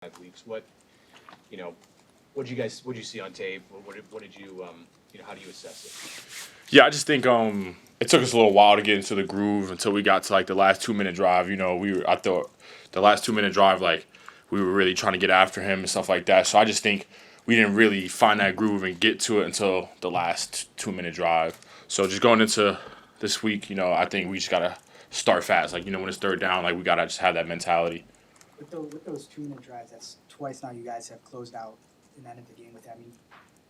5 weeks. You know, what did you see on tape? What did you, how do you assess it? Yeah, I just think it took us a little while to get into the groove until we got to like the last 2 minute drive. I thought the last 2 minute drive like we were really trying to get after him and stuff like that. So I just think we didn't really find that groove and get to it until the last 2 minute drive. So just going into this week, I think we just gotta start fast. Like when it's third down, like we gotta just have that mentality. With those 2 minute drives, that's twice now you guys have closed out and ended the game with that. I mean,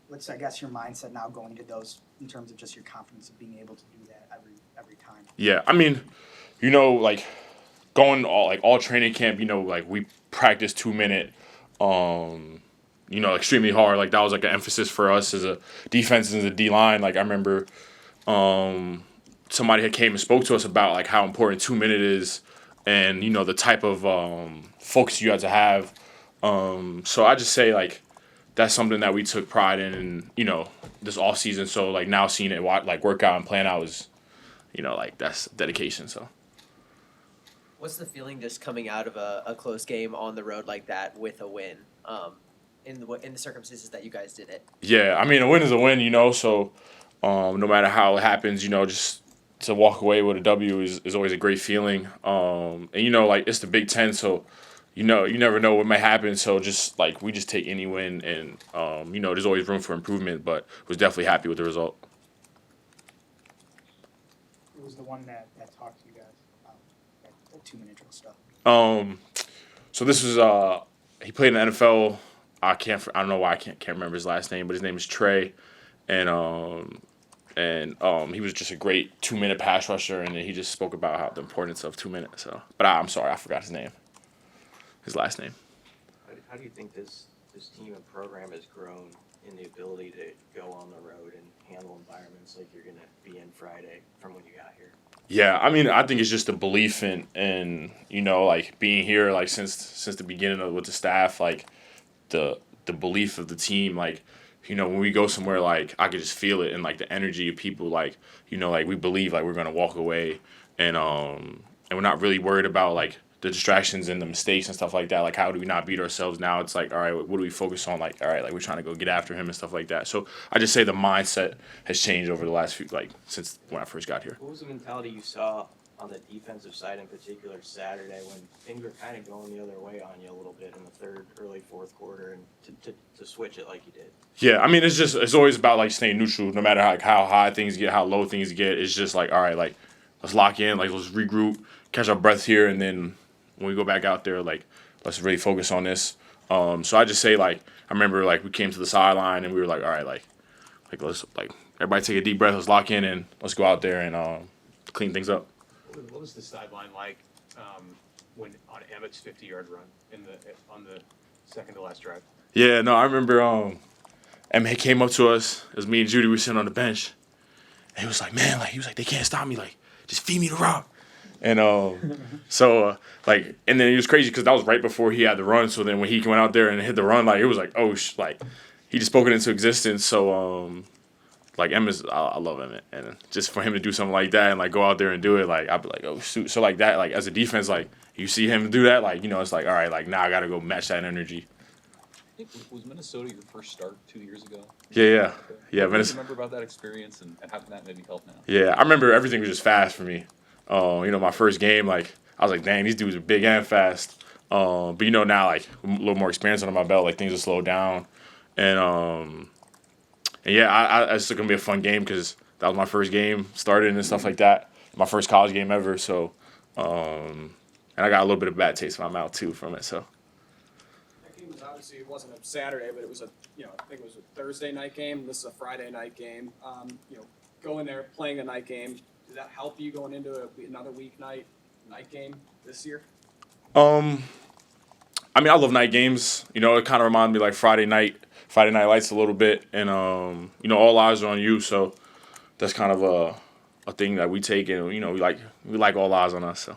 what's I guess your mindset now going into those in terms of just your confidence of being able to do that every time? Yeah, I mean, like going all training camp, like we practiced 2 minute, extremely hard. Like that was like an emphasis for us as a defense and as a D line. Like I remember, somebody had came and spoke to us about like how important 2 minute is, and the type of focus you have to have. So I just say like that's something that we took pride in, this off season. So like now seeing it work out and plan out is, like that's dedication. So. What's the feeling just coming out of a close game on the road like that with a win, in the circumstances that you guys did it? Yeah, I mean a win is a win, So no matter how it happens, just to walk away with a W is always a great feeling. And like it's the Big Ten, so you never know what may happen. So just like we just take any win, and there's always room for improvement. But was definitely happy with the result. It was the one that talked to you guys about that 2 minute drill stuff. So this was he played in the NFL. I don't know why I can't remember his last name, but his name is Trey, and he was just a great 2 minute pass rusher, and he just spoke about how the importance of 2 minutes. So, but I'm sorry, I forgot his last name. How do you think this team and program has grown in the ability to go on the road and handle environments like you're going to be in Friday from when you got here? Yeah, I mean, I think it's just the belief in like being here, like since the beginning with the staff, like the belief of the team, like when we go somewhere, like I could just feel it, and like the energy of people, like like we believe like we're gonna walk away, and we're not really worried about like the distractions and the mistakes and stuff like that. Like how do we not beat ourselves now? It's like, all right, what do we focus on? Like, all right, like we're trying to go get after him and stuff like that. So I just say the mindset has changed over the last few, like since when I first got here. What was the mentality you saw on the defensive side in particular Saturday when things were kind of going the other way on you a little bit in the third, early fourth quarter, and to switch it like you did? Yeah, I mean, it's always about like staying neutral, no matter how high things get, how low things get. It's just like, all right, like let's lock in, like let's regroup, catch our breath here, and then when we go back out there, like let's really focus on this. So I just say like I remember like we came to the sideline and we were like, all right, like let's like everybody take a deep breath, let's lock in and let's go out there and clean things up. What was the sideline like when on Emmett's 50-yard run on the second to last drive? Yeah, no, I remember Emmett came up to us. It was me and Judy were sitting on the bench, and he was like, man, like he was like, they can't stop me, like just feed me the rock. And so like, and then it was crazy because that was right before he had the run. So then when he went out there and hit the run, like it was like, like he just spoke it into existence. So like I love Emmett, and just for him to do something like that and like go out there and do it, like I'd be like, oh shoot. So like that, like as a defense, like you see him do that, like it's like, all right, like now I got to go match that energy. I think was Minnesota your first start 2 years ago? Yeah. What do you remember about that experience and how can that maybe help now? Yeah, I remember everything was just fast for me. My first game, like I was like, dang, these dudes are big and fast. But now like a little more experience under my belt, like things have slowed down, and yeah, it's gonna be a fun game because that was my first game started and stuff like that. My first college game ever, so and I got a little bit of bad taste in my mouth too from it. So. That game was obviously, it wasn't a Saturday, but it was I think it was a Thursday night game. This is a Friday night game. Going there, playing a night game. Does that help you going into another weeknight night game this year? I mean, I love night games. It kind of reminds me like Friday night lights a little bit, and all eyes are on you. So that's kind of a thing that we take, and we like all eyes on us. So.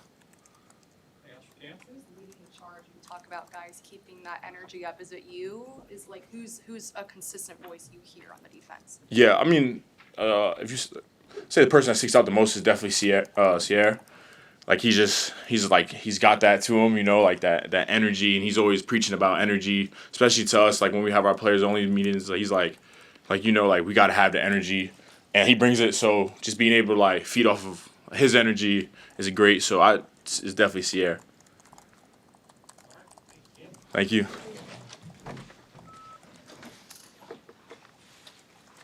Who's leading the charge? You talk about guys keeping that energy up. Is it you? Is like who's a consistent voice you hear on the defense? Yeah, I mean, if you say the person that sticks out the most is definitely Sierra. like he's got that to him, you know, like that energy, and he's always preaching about energy, especially to us. Like when we have our players only meetings, he's like you know, like we gotta have the energy, and he brings it. So just being able to like feed off of his energy is great. So it's definitely Sierra. Thank you.